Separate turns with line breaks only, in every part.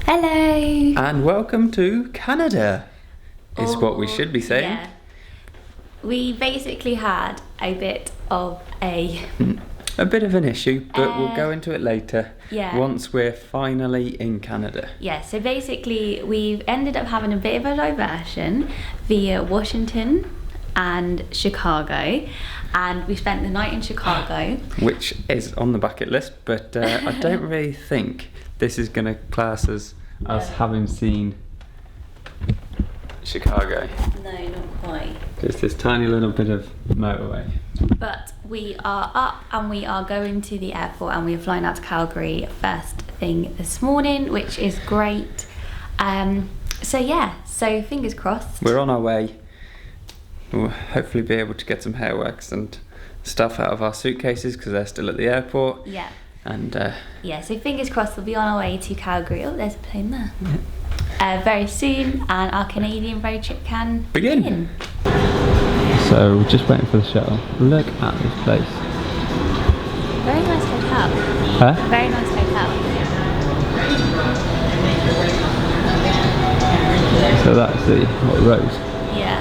Hello!
And welcome to Canada, is what we should be saying.
Yeah. We basically had a bit of a
an issue, but we'll go into it later.
Yeah.
Once we're finally in Canada.
Yeah, so basically we've ended up having a bit of a diversion via Washington and Chicago, and we spent the night in Chicago.
Which is on the bucket list, but I don't really think this is going to class as us having seen Chicago.
No, not quite.
Just this tiny little bit of motorway.
But we are up and we are going to the airport, and we are flying out to Calgary first thing this morning, which is great. So fingers crossed.
We're on our way. We'll hopefully be able to get some hairworks and stuff out of our suitcases because they're still at the airport.
Yeah.
And
so fingers crossed we'll be on our way to Calgary. Oh, there's a plane there. Very soon, and our Canadian road trip can begin.
So we're just waiting for the shuttle. Look at this place.
Very nice hotel.
Huh?
Very nice hotel.
So that's the rose.
Yeah.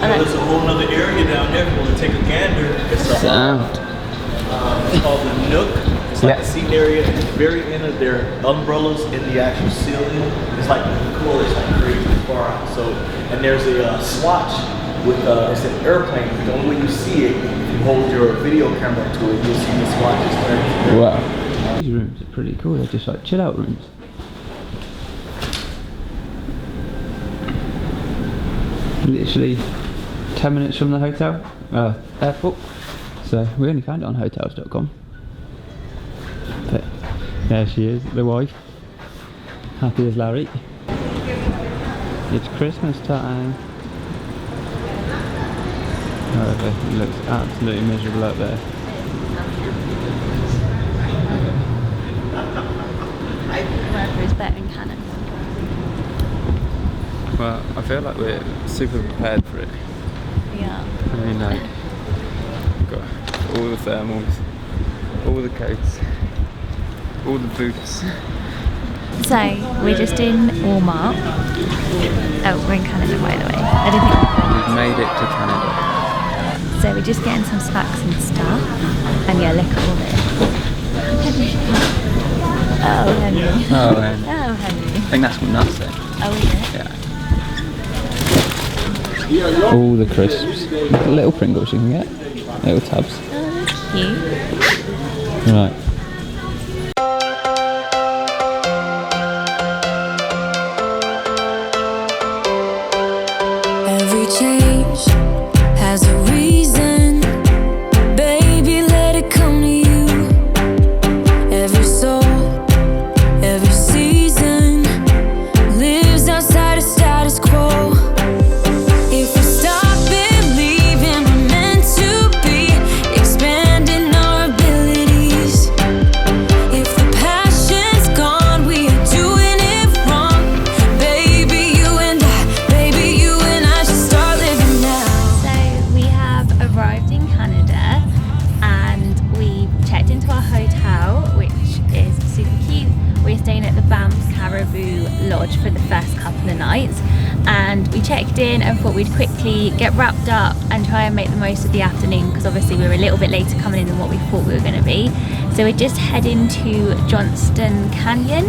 There's a whole other area down there if you want to take a gander. It's it's called the Nook. It's like a seating area at the very end of their umbrellas in the actual ceiling. It's like the core is like crazy far out. So, and there's a swatch with it's an airplane. The only way you see it, if you hold your video camera to it, you'll see the swatches there.
Wow. These rooms are pretty cool. They're just like chill out rooms. Literally 10 minutes from the hotel, airport. So we only found it on hotels.com. But there she is, the wife. Happy as Larry. It's Christmas time. However, it looks absolutely miserable up there.
Whatever is better in Canada.
Well, I feel like we're super prepared for it.
Yeah.
I mean, like, we've got all the thermals, all the coats, all the boots.
So we're just in Walmart. Oh, we're in Canada, by the way. I don't think
We've made it to Canada.
so. We're just getting some snacks and stuff. And yeah, look at all this. Oh, Henry.
Oh, and
Oh, Henry.
I think that's what nuts say.
Oh, is it?
Yeah. All the crisps. Little Pringles you can get. Little tubs.
Oh, that's cute.
Right.
Every change has a reason. Baby, let it come to you. Every soul, every season lives outside of status quo. If we stop believing we're meant to be, expanding our abilities. If the passion's gone, we are doing it wrong. Baby, you and I should start living now.
So we have arrived in Canada, and we checked into our hotel, which is super cute. We're staying at the Banff Caribou Lodge for the first couple of nights, and we checked in and thought we'd quickly get wrapped up and try and make the most of the afternoon, because obviously we were a little bit later coming in than what we thought we were going to be. So we're just heading to Johnston Canyon,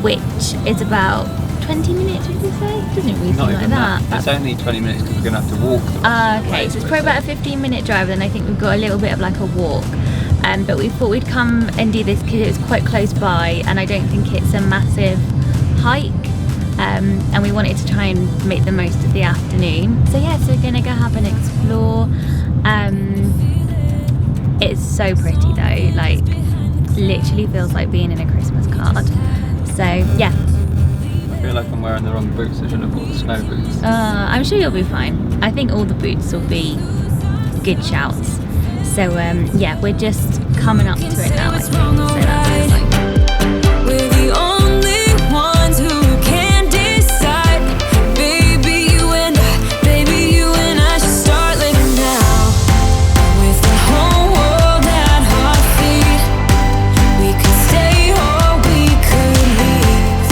which is about 20 minutes, would you say? Doesn't really seem like that.
It's only 20 minutes because we're going to have to walk.
Okay, so it's probably about a 15-minute drive, and I think we've got a little bit of like a walk. But we thought we'd come and do this because it was quite close by, and I don't think it's a massive hike. And we wanted to try and make the most of the afternoon. So yeah, so we're gonna go have an explore. It's so pretty though, like literally feels like being in a Christmas card. So yeah.
I feel like I'm wearing the wrong boots. I shouldn't have bought the snow boots.
I'm sure you'll be fine. I think all the boots will be good shouts. So yeah, we're just coming up to it now, I think. So that's exciting.
We're the only ones who can decide. Baby, you and I should start living now. With the whole world at our feet, we could stay or we could leave.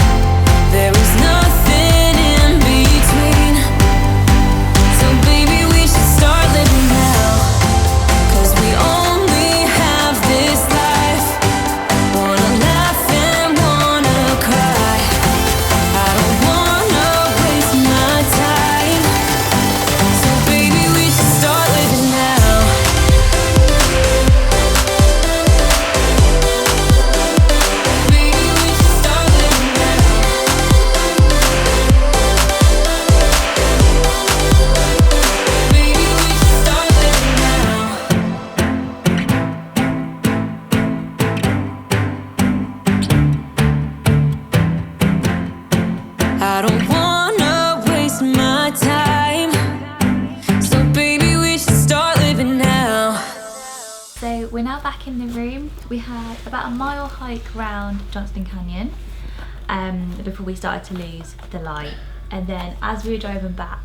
are back in the room. We had about a mile hike around Johnston Canyon before we started to lose the light. And then as we were driving back,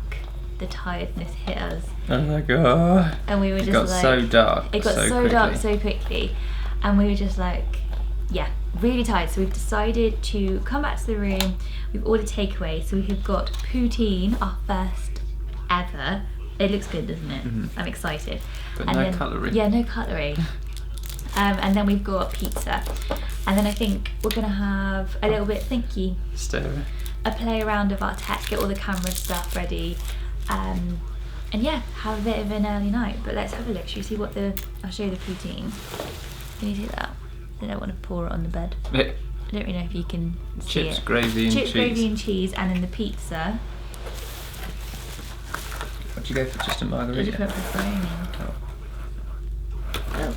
the tiredness hit us.
Oh my god.
And we were just
it got
like...
so dark.
It got so dark so quickly. And we were just like, yeah, really tired. So we've decided to come back to the room. We've ordered takeaway. So we have got poutine, our first ever. It looks good, doesn't it?
Mm-hmm.
I'm excited.
But
and
no
then,
cutlery.
Yeah, no cutlery. And then we've got pizza. And then I think we're going to have a little bit, thank you, a play around of our tech, get all the camera stuff ready. And yeah, have a bit of an early night. But let's have a look. Should we see what I'll show you the poutine. Can you see that? I don't want to pour it on the bed.
Yeah.
I don't really know if you can see
Chips,
it.
gravy and
Chips,
cheese.
gravy and cheese, and then the pizza.
What'd you go for, just a margarita?
Did you put pepperoni? Oh.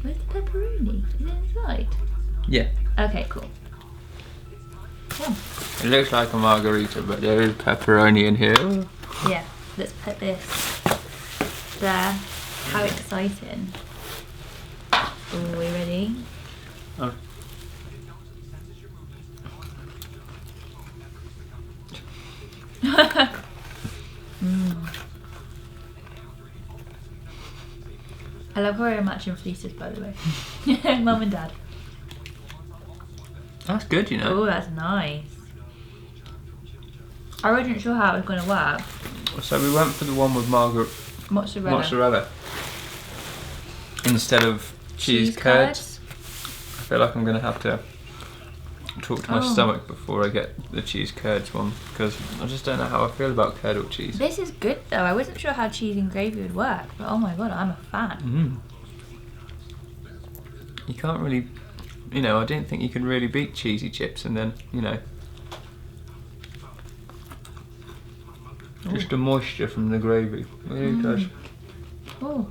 Where's the pepperoni? Is it inside?
Yeah.
Okay, cool. Yeah.
It looks like a margarita, but there is pepperoni in here.
Yeah, let's put this there. How exciting. Are we ready?
Oh.
I love how we're matching fleeces, by the way. Mum and Dad.
That's good, you know.
Oh, that's nice. I wasn't sure how it was going to work.
So we went for the one with mozzarella instead of cheese curds. I feel like I'm going to have to talk to my stomach before I get the cheese curds one, because I just don't know how I feel about curdled cheese.
This is good though. I wasn't sure how cheese and gravy would work, but oh my god, I'm a fan.
You can't really, you know, I didn't think you could really beat cheesy chips, and then, you know, just the moisture from the gravy. It really does.
Oh.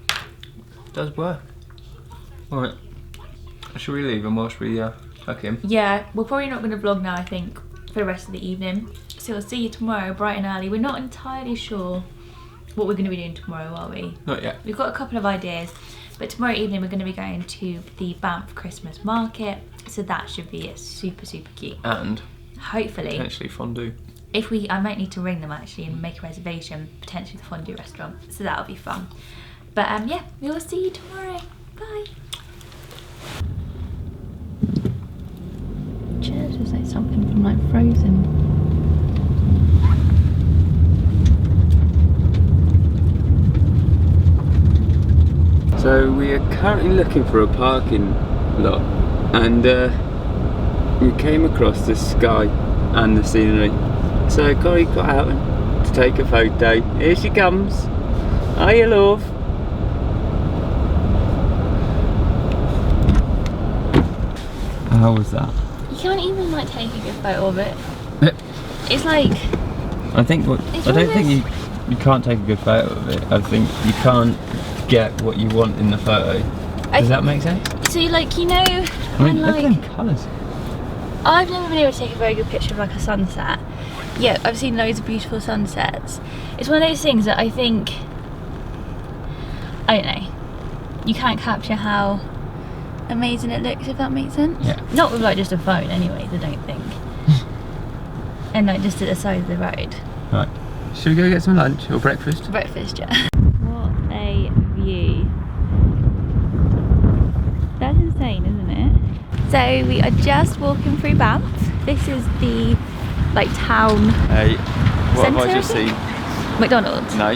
It does work. Alright. Should we leave him whilst we tuck him?
Yeah, we're probably not going to vlog now, I think, for the rest of the evening. So we'll see you tomorrow, bright and early. We're not entirely sure what we're going to be doing tomorrow, are we?
Not yet.
We've got a couple of ideas, but tomorrow evening we're going to be going to the Banff Christmas market. So that should be super, super cute.
And
hopefully,
potentially fondue.
I might need to ring them actually and make a reservation, potentially the fondue restaurant. So that'll be fun. But yeah, we will see you tomorrow. Bye. Cheers was like something from like Frozen.
So we are currently looking for a parking lot, and we came across the sky and the scenery. So Corey got out to take a photo. Here she comes. Hiya, love. How was that?
You can't even like take a good photo of it. It's like,
I think I don't think you can't take a good photo of it. I think you can't get what you want in the photo. Does that make sense?
So like, you know,
I mean, look at them colours.
I've never been able to take a very good picture of like a sunset. Yeah, I've seen loads of beautiful sunsets. It's one of those things that I think, I don't know, you can't capture how amazing it looks, if that makes sense.
Yeah.
Not with like just a phone anyways, I don't think. And like just at the side of the road.
Right. Should we go get some lunch or breakfast?
Breakfast, yeah. What a view. That's insane, isn't it? So we are just walking through Banff. This is the like town
Hey, what have I
centre,
just
I think?
seen?
McDonald's.
No,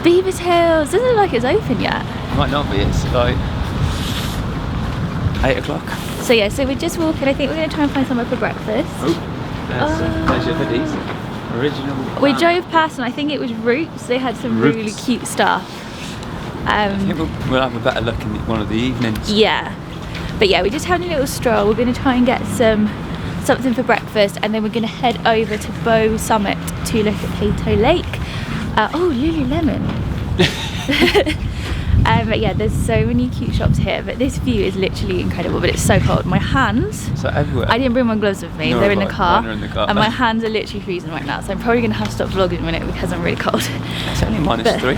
Beaver's Hills. Doesn't look like it's open yet.
might not be. It's like 8 o'clock.
So yeah, so we're just walking. I think we're going to try and find somewhere for breakfast.
Oh, there's a pleasure for these. Original.
We drove past and I think it was Roots. They had some really
Roots.
cute stuff.
I think we'll have a better look in one of the evenings.
Yeah. But yeah, we just had a little stroll. We're going to try and get something for breakfast, and then we're going to head over to Bow Summit to look at Plato Lake. Oh, Lululemon. But yeah, there's so many cute shops here, but this view is literally incredible, but it's so cold. My hands,
So everywhere.
I didn't bring my gloves with me,
Nor
they're in
have
the
I.
car,
Mine are in the car.
and my hands are literally freezing right now, so I'm probably going to have to stop vlogging in a minute because I'm really cold.
It's only
But-
-3.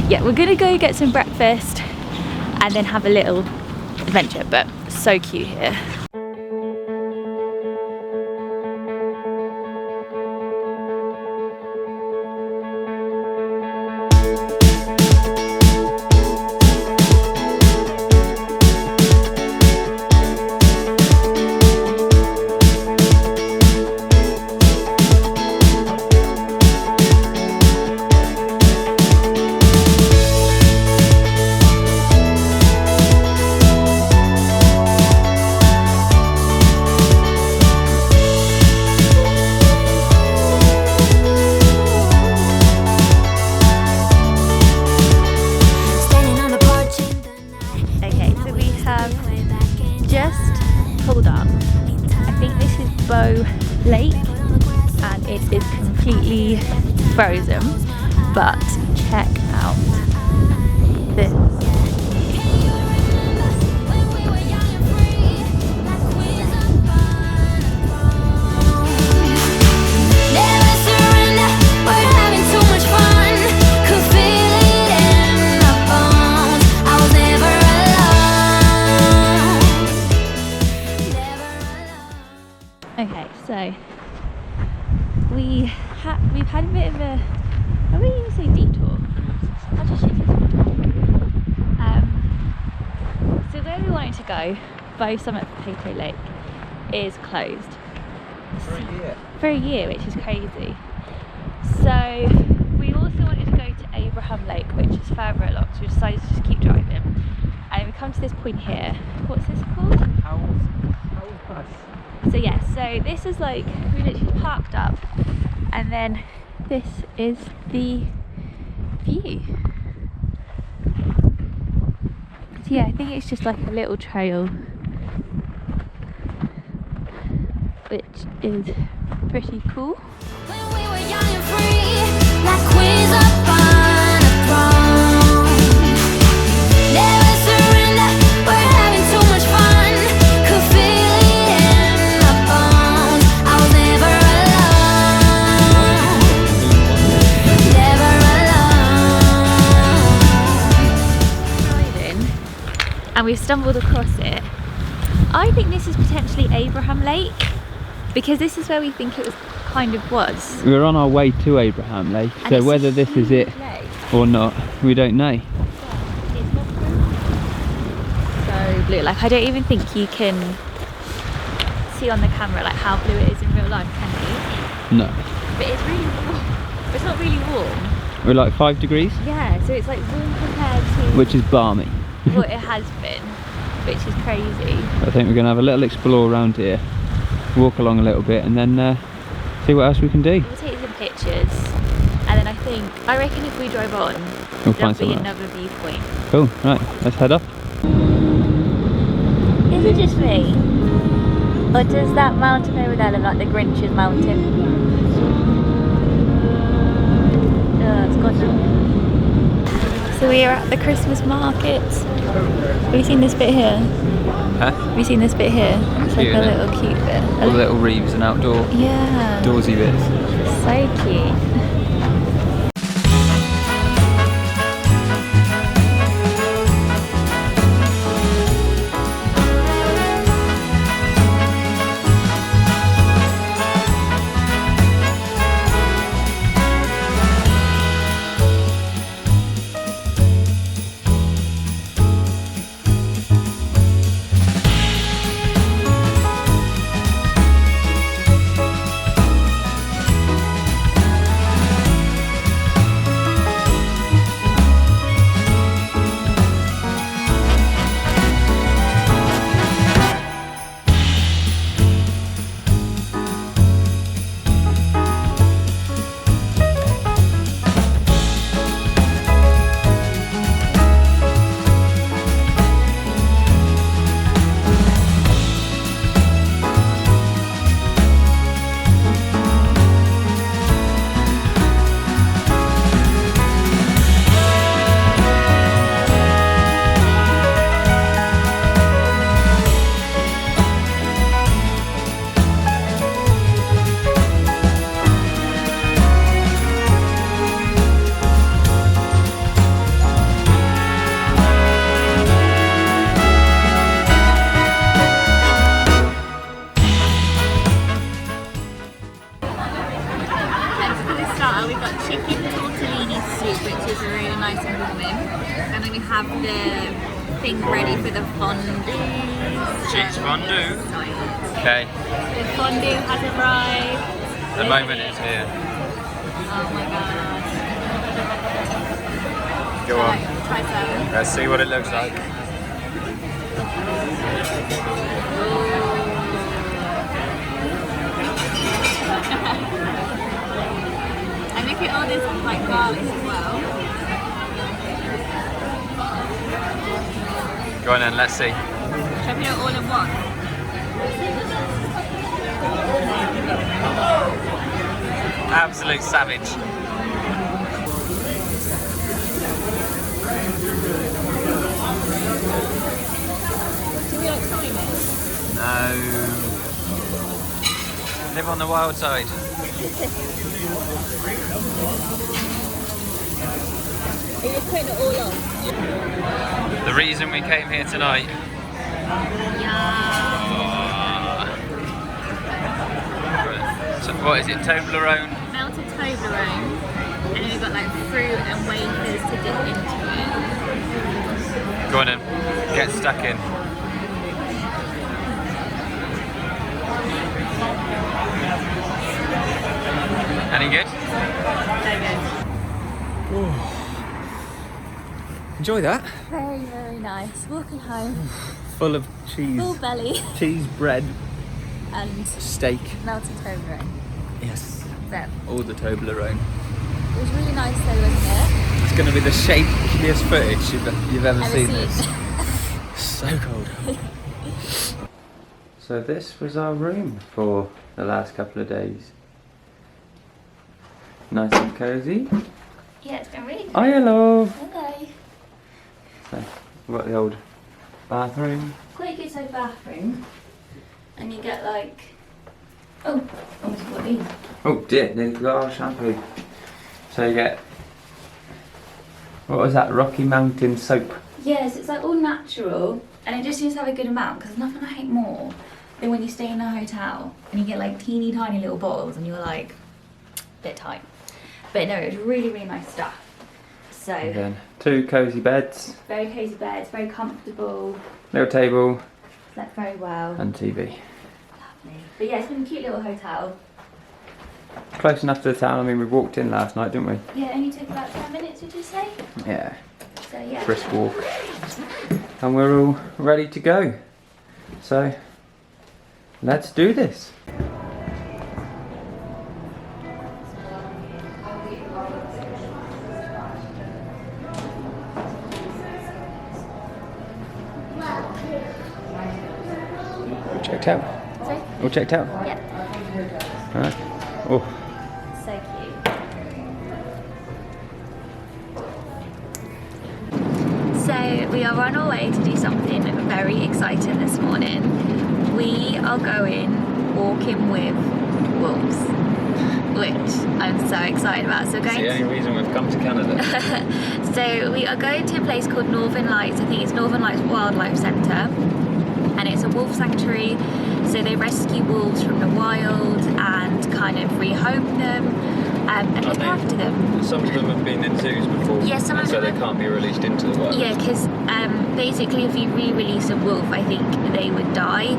Yeah, we're going to go get some breakfast and then have a little adventure, but so cute here. Lake and it is completely frozen, but check out this. Okay, so we've had a bit of a, I wouldn't even say detour. I'll just shoot this one. So where we wanted to go, Bow Summit Potato Lake, is closed.
For a year.
For a year, which is crazy. So we also wanted to go to Abraham Lake, which is further along, so we decided to just keep driving. And we come to this point here. What's this called?
Howse.
So yeah, so this is like, we literally parked up and then this is the view. So yeah, I think it's just like a little trail, which is pretty cool.
When we were young and free, like queens up on a throne. Never surrender, we're having too much fun. Could feel it in my bones. I was never alone. Never alone.
Driving, and we've stumbled across it. I think this is potentially Abraham Lake, because this is where we think it was kind of was.
We're on our way to Abraham Lake,
And
so
it's a
whether this is it
huge lake.
or not, we don't know.
It's not so blue. Like I don't even think you can see on the camera like how blue it is in real life, can you?
No.
But it's really warm. It's not really warm.
We're like 5 degrees,
Yeah, so it's like warm compared to
which is balmy.
what it has been, which is crazy.
I think we're going to have a little explore around here, walk along a little bit, and then see what else we can do.
We'll take some pictures, and then I reckon if we drive on,
We'll
there'll
find
be
somewhere.
another viewpoint.
Cool, right, let's head up.
Is it just me? Or does that mountain over there look like the Grinch's mountain? It's gorgeous. So we are at the Christmas market. Have you seen this bit here?
Huh?
Have you seen this bit here? It's like
Cute,
a
isn't it?
little cute bit.
All the little reefs and outdoor,
Yeah.
doorsy bits.
So cute. ready for the fondue.
Cheese fondue.
Excited.
Okay,
The fondue has arrived.
the moment is here.
Oh my god.
Go on.
Try some.
Let's see what it looks like.
And look at all this like garlic as well.
Go on then, let's see.
Should I put it all in one?
Absolute savage.
Do we like time it?
No. Live on the wild side.
Are you putting it all on?
The reason we came here tonight.
Yeah.
So what is it? Toblerone?
Melted Toblerone. And then we've got like fruit and wafers to dip into it.
Go on then. Get stuck in. Any good?
So good.
Enjoy that.
Very, very nice. Walking home,
Full of cheese.
full belly
Cheese, bread,
and
steak.
melted Toblerone.
Yes.
But
All the Toblerone.
it was really nice though, wasn't it?
It's going to be the shakiest footage you've ever seen this.
Ever
So cold. So this was our room for the last couple of days. Nice and cosy.
Yeah, it's been really good.
Hi, hello.
Hello.
So we've got the old bathroom.
Quite a good sized bathroom. And you get like, oh, almost got these.
Oh dear, nearly forgot our shampoo. So you get, what was that, Rocky Mountain soap?
Yes, it's like all natural, and it just seems to have a good amount, because nothing I hate more than when you stay in a hotel and you get like teeny tiny little bottles and you're like, bit tight. But no, it was really, really nice stuff. So,
And then 2 cosy beds,
very cosy beds, very comfortable,
little table
slept very well.
and TV.
Lovely. But yeah, it's been a cute little hotel.
Close enough to the town. I mean, we walked in last night, didn't we?
Yeah, it only took about 10 minutes, would you say?
Yeah,
So yeah.
brisk walk. And we're all ready to go. So, let's do this. All checked out.
Sorry?
All checked out.
Yeah.
Alright. Oh,
So cute. So we are on our way to do something very exciting this morning. We are going walking with wolves, which I'm so excited about. So we're
it's
going
the only reason we've come to Canada.
So we are going to a place called Northern Lights. I think it's Northern Lights Wildlife Centre, and it's a wolf sanctuary. So they rescue wolves from the wild and kind of rehome them and look after them.
Some of them have been in zoos before.
Yeah, some of
so
them
they
have-
can't be released into the wild.
Yeah, because basically if you re-release a wolf, I think they would die.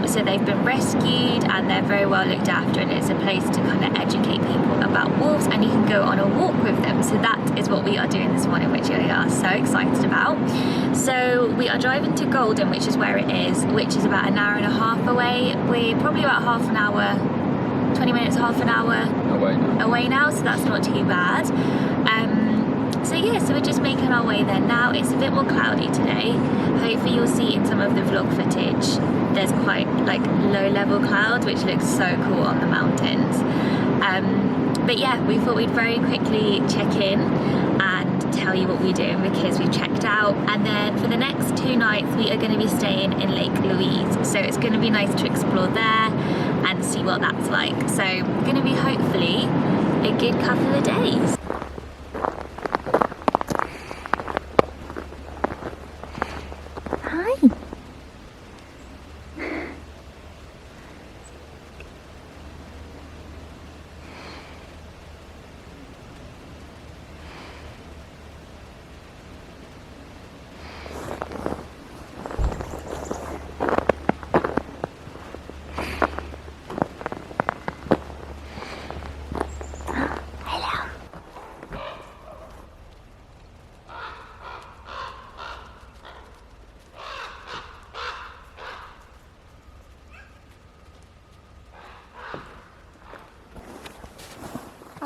So they've been rescued and they're very well looked after, and it's a place to kind of educate people about wolves, and you can go on a walk with them. So that is what we are doing this morning, which we are so excited about. So we are driving to Golden, which is where it is, which is about an hour and a half away. We're probably about half an hour, 20 minutes, half an hour away now, so that's not too bad. So yeah, so we're just making our way there now. It's a bit more cloudy today. Hopefully you'll see in some of the vlog footage there's quite like low level clouds, which looks so cool on the mountains. But yeah, we thought we'd very quickly check in and tell you what we're doing, because we've checked out, and then for the next 2 nights we are going to be staying in Lake Louise, so it's going to be nice to explore there and see what that's like. So going to be hopefully a good couple of days. Hi.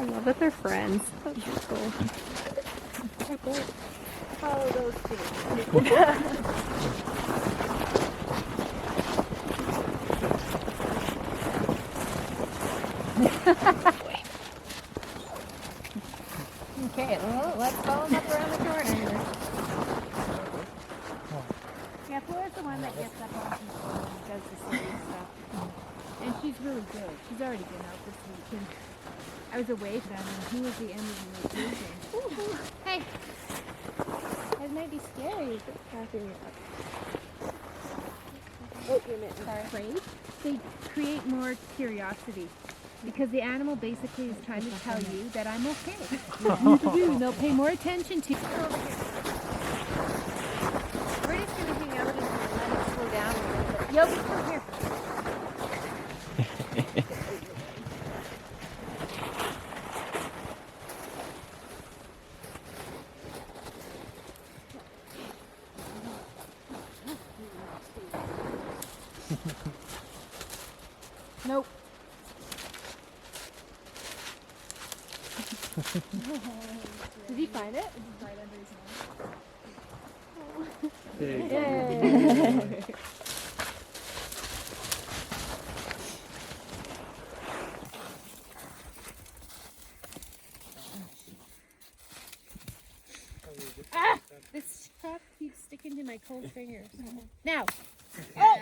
I love that they're friends. That's cool. Follow those two. Okay, well, let's follow them up around the corner. Yeah, Flora's the one that gets up on people and does the silly stuff. And she's really good. She's already been out this week. And I was away from them, and he was the end of the vacation. Hey! That might be scary. Oh, you're afraid? They create more curiosity. Because the animal basically is trying to tell you that I'm okay. And they'll pay more attention to you. We're just going to hang out and let it slow down a little bit. Yogi, come here. Nope. Did he find it? It's right under his nose. Yay. Ah! This crap keeps sticking to my cold fingers. Now! Oh!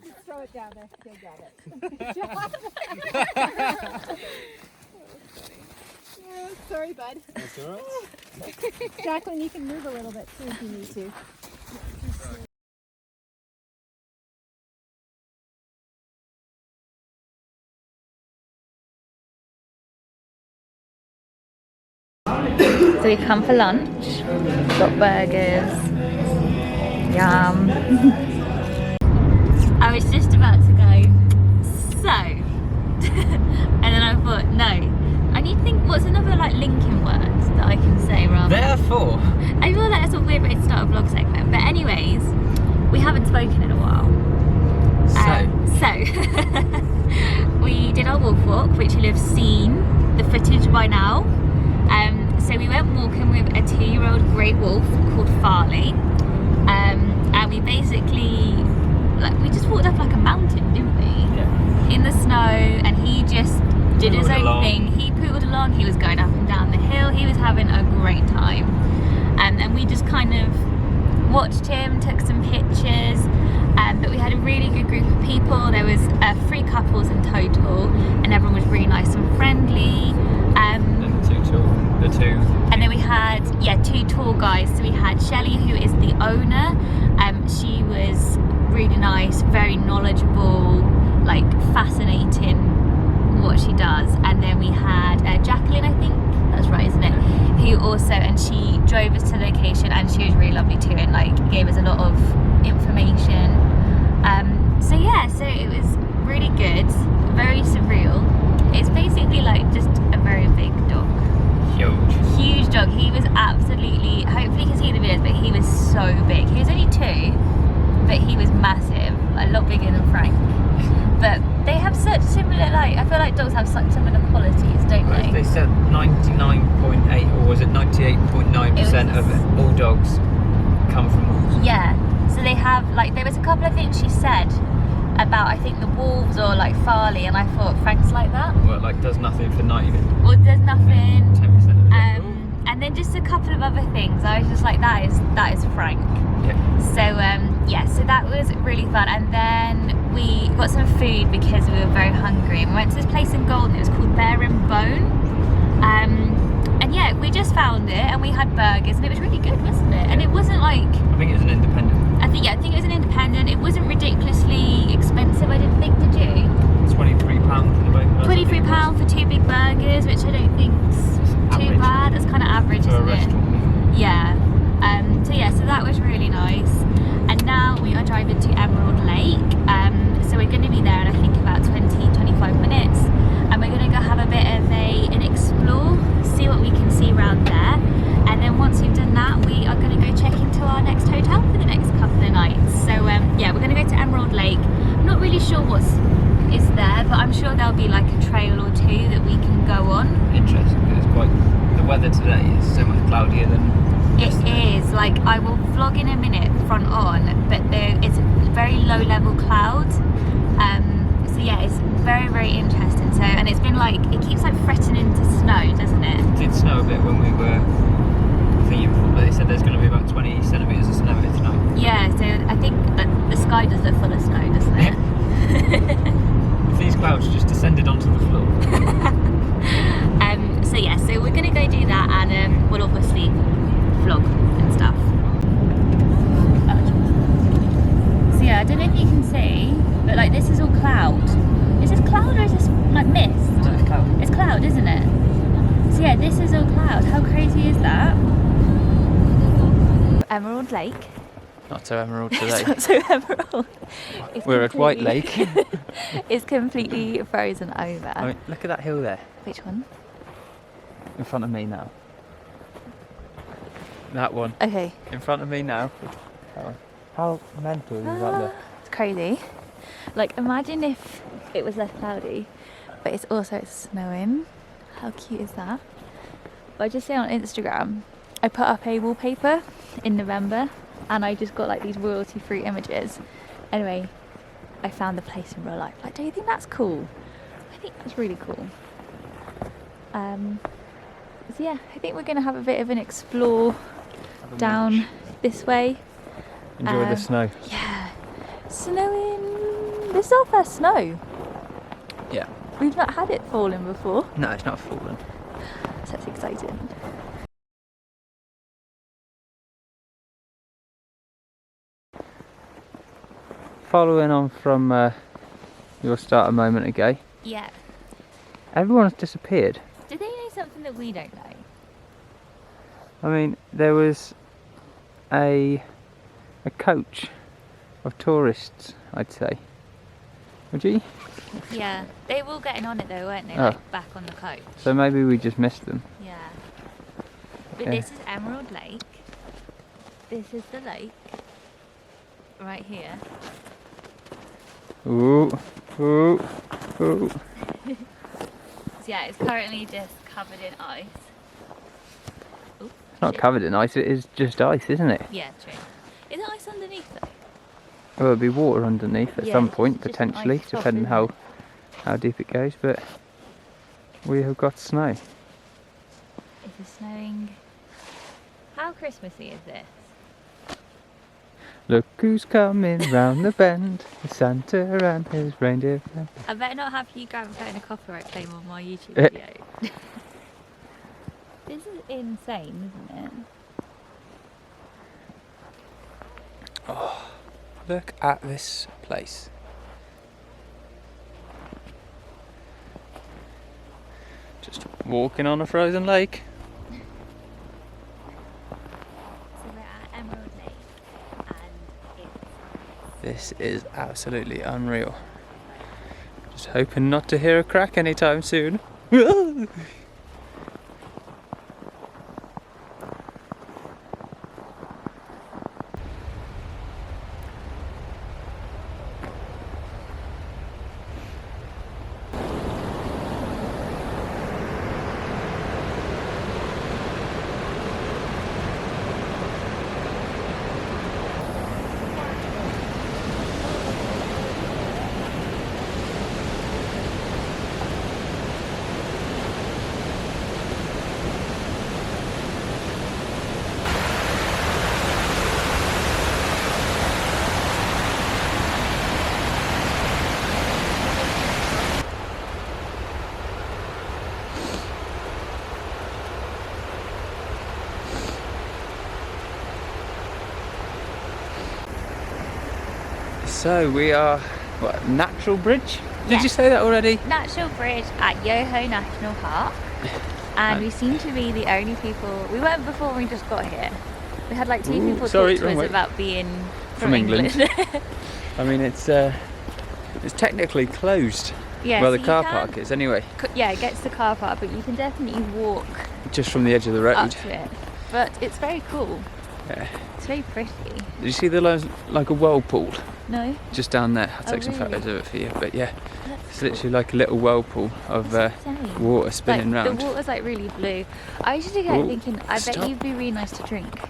Just throw it down there. He'll get it. Oh, sorry, bud.
That's all right.
Jacqueline, you can move a little bit too if you need to. So we come for lunch. Got burgers. Yum. I was just about to go, so, and then I thought, no. I need to think, what's another like linking word that I can say rather?
Therefore.
I feel like it's a weird way to start a vlog segment, but anyways, we haven't spoken in a while. So we did our wolf walk, which you'll have seen the footage by now. So we went walking with a 2-year-old grey wolf called Farley, and we basically, like, we just walked up like a mountain, didn't we? Yeah. In the snow, and he just did his own thing. He pootled along, he was going up and down the hill, he was having a great time. And we just kind of watched him, took some pictures, but we had a really good group of people. There was 3 couples in total, and everyone was really nice and friendly. And then we had, 2 tour guides. So we had Shelley, who is the owner. She was really nice, very knowledgeable, like fascinating what she does. And then we had Jacqueline, I think that's right, isn't it, who also, and she drove us to the location, and she was really lovely too, and like gave us a lot of information. So yeah, so it was really good, very surreal. It's basically like just a very big dog. Huge dog. He was absolutely, hopefully you can see the videos, but he was so big. He was only 2, but he was massive, a lot bigger than Frank. But they have such similar, like, I feel like dogs have such similar qualities, don't they?
They said 99.8 or was it 98.9% of all dogs come from wolves.
Yeah, so they have, like, there was a couple of things she said about, I think, the wolves or like Farley, and I thought Frank's like that.
Well, like does nothing for 90.
Or does nothing.
10% of it.
And then just a couple of other things. I was just like, that is Frank.
Yeah.
So so that was really fun. And then we got some food because we were very hungry. We went to this place in Golden. It was called Bear and Bone. And yeah, we just found it and we had burgers and it was really good, wasn't it? And it wasn't like,
I think it was an independent.
I think it was an independent. It wasn't ridiculously expensive, I didn't think, did you?
£23 for the burger.
£23 for 2 big burgers, which I don't think's too bad. That's kind of average, isn't it? Yeah. So that was really nice. And now we are driving to Emerald Lake. So we're going to be there in I think about 20-25 minutes. And we're going to go have a bit of an explore, see what we can see around there. And then once we've done that, we are going to go check into our next hotel for the next
crazier than.
It is, like, I will vlog in a minute front on, but it's very low level clouds. So yeah, it's very, very interesting. So, and it's been like, it keeps like threatening to snow, doesn't it?
It did snow a bit when we were thinking before, but they said there's going to be about 20 centimetres of snow here tonight.
Yeah, so I think that the sky does look full of snow, doesn't it?
If these clouds just descended onto the floor.
So yeah, so we're going to go do that, and we'll obviously vlog and stuff. So yeah, I don't know if you can see, but like this is all cloud. Is this cloud or is this like mist?
No, it's cloud.
It's cloud, isn't it? So yeah, this is all cloud. How crazy is that? Emerald Lake.
Not so emerald today.
It's not so emerald. It's
We're at White
completely-
Lake.
It's completely frozen over.
I mean, look at that hill there
Which one?
in front of me now. That one
Okay.
in front of me now. That one. How mental is that there?
It's crazy. Like, imagine if it was less cloudy, but it's also snowing. How cute is that? But I just say on Instagram, I put up a wallpaper in November, and I just got like these royalty-free images. Anyway, I found the place in real life. Like, do you think that's cool? I think that's really cool. So yeah, I think we're gonna have a bit of an explore down this way.
Enjoy the snow.
Yeah, snowing. This is our first snow.
Yeah.
We've not had it falling before,
No, it's not fallen.
so that's exciting.
Following on from your start a moment ago,
Yeah.
everyone's disappeared.
Do they know something that we don't know?
I mean, there was a coach of tourists, I'd say. Would you?
Yeah, they were all getting on it though, weren't they?
Oh.
Like back on the coast.
So maybe we just missed them.
Yeah. But
Okay.
this is Emerald Lake. This is the lake. Right here.
Ooh, ooh, ooh.
So yeah, it's currently just covered in ice. Ooh,
It's not
shit.
covered in ice, it is just ice, isn't it?
Yeah, true. Is there ice underneath though?
Well, there'll be water underneath at
Yeah,
some
it's
point,
just an
potentially,
ice top,
depending
isn't
how deep it goes, but we have got snow.
It is snowing. How Christmassy is this?
Look who's coming round the bend, Santa and his reindeer friend.
I better not have you grab putting a copyright claim on my YouTube
Eh.
video. This is insane, isn't it?
Look at this place. Just walking on a frozen lake.
So we're at Emerald Lake, and it's
This is absolutely unreal. Just hoping not to hear a crack anytime soon. So we are, what, Natural Bridge? Did
Yeah.
you say that already?
Natural Bridge at Yoho National Park, and we seem to be the only people. We weren't before when we just got here. We had like two
Ooh,
people
sorry,
talk to
wrong
us
way.
about being
From England. I mean, it's technically closed.
Yeah,
well,
so
the
you
car
can-
park is anyway,
Yeah, it gets to the car park, but you can definitely walk
just from the edge of the road.
up to it. But it's very cool.
Yeah.
It's very pretty.
Did you see the like a whirlpool
No?
just down there? I'll
Oh,
take some
really?
photos of it for you. But yeah,
That's
It's literally like a little whirlpool of
insane.
water spinning
like,
round.
The water's like really blue. I usually get
Ooh,
thinking, I bet
stop.
you'd be really nice to drink.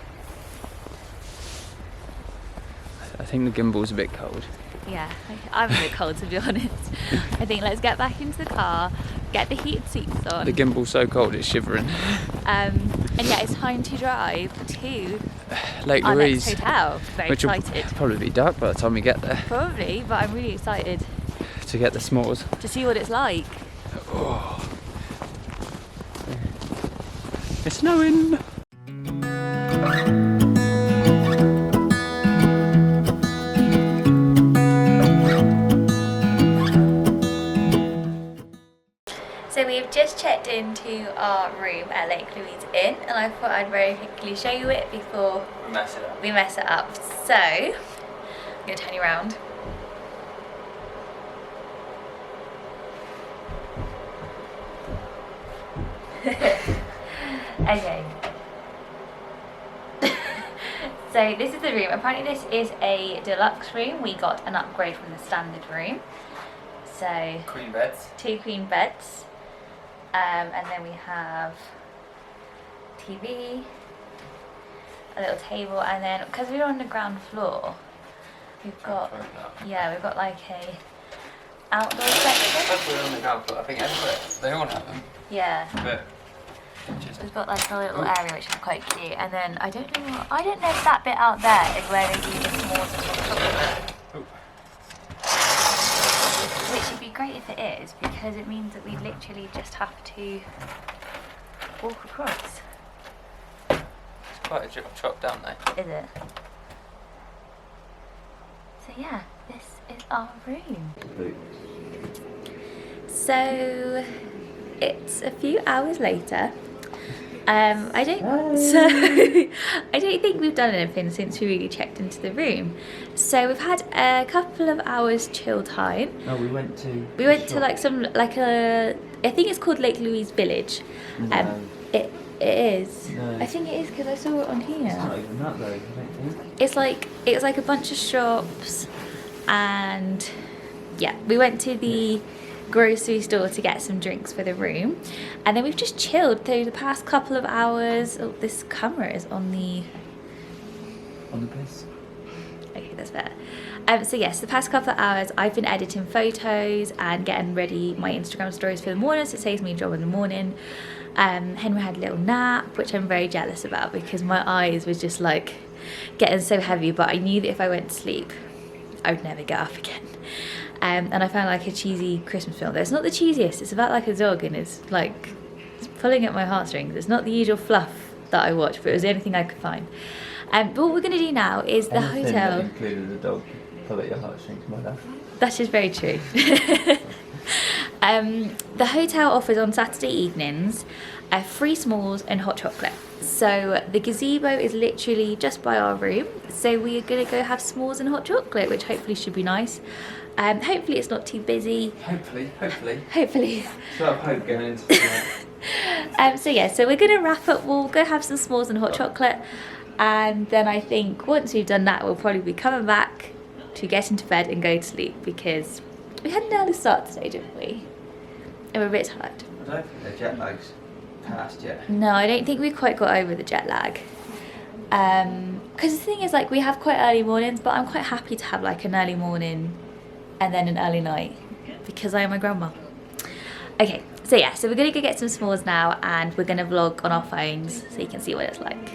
I think the gimbal's a bit cold.
Yeah, I'm a bit cold to be honest. I think let's get back into the car, get the heated seats on.
The gimbal's so cold it's shivering.
And yeah, it's time to drive to
Lake
our
Louise,
next hotel. Very
which will
excited.
probably be dark by the time we get there
Probably, but I'm really excited
to get the s'mores.
to see what it's like.
Oh. It's snowing.
So we've just checked into our room at Lake Louise Inn, and I thought I'd very quickly show you it before we mess it up. So, I'm going to turn you around. Okay. So this is the room. Apparently this is a deluxe room. We got an upgrade from the standard room. So
Queen beds.
2 queen beds. And then we have TV, a little table, and then because we're on the ground floor, we've got we've got like a outdoor section.
Because we're on the ground floor, I think everywhere they all have them.
Yeah.
But
We've got like a little area which is quite cute, and then I don't know if that bit out there is where they do the s'mores and chocolate. Which would be great if it is, because it means that we literally just have to walk across.
it's quite a chop down there.
Is it? So yeah, this is our room. So it's a few hours later. I don't think we've done anything since we really checked into the room. So we've had a couple of hours chill time.
No, we went to
I think it's called Lake Louise Village.
No.
It is.
No.
I think it is because I saw it on here.
It's not even that though, I don't think.
It's like a bunch of shops, and yeah, we went to the grocery store to get some drinks for the room, and then we've just chilled through the past couple of hours. Oh, this camera is on the
piss.
Okay, that's better. So yes, the past couple of hours I've been editing photos and getting ready my Instagram stories for the morning, so it saves me a job in the morning. Henry had a little nap, which I'm very jealous about because my eyes were just like getting so heavy, but I knew that if I went to sleep I would never get up again. And I found like a cheesy Christmas film. It's not the cheesiest, it's about like a dog, and it's pulling at my heartstrings. It's not the usual fluff that I watch, but it was the only thing I could find. But what we're going to do now is the hotel.
That included the dog pull at your heartstrings, my love.
That is very true. The hotel offers on Saturday evenings free s'mores and hot chocolate. So the gazebo is literally just by our room. So we are going to go have s'mores and hot chocolate, which hopefully should be nice. Hopefully it's not too busy.
Hopefully.
Hopefully.
Still have hope going into tonight.
So yeah, so we're going to wrap up. We'll go have some s'mores and hot chocolate. And then I think once we've done that, we'll probably be coming back to get into bed and go to sleep, because we had an early start today, didn't we? And we're a bit tired.
I don't think the jet lag's passed yet.
No, I don't think we quite got over the jet lag. Because the thing is, like, we have quite early mornings, but I'm quite happy to have like an early morning and then an early night because I am my grandma. Okay, so yeah, so we're gonna go get some s'mores now, and we're gonna vlog on our phones so you can see what it's like.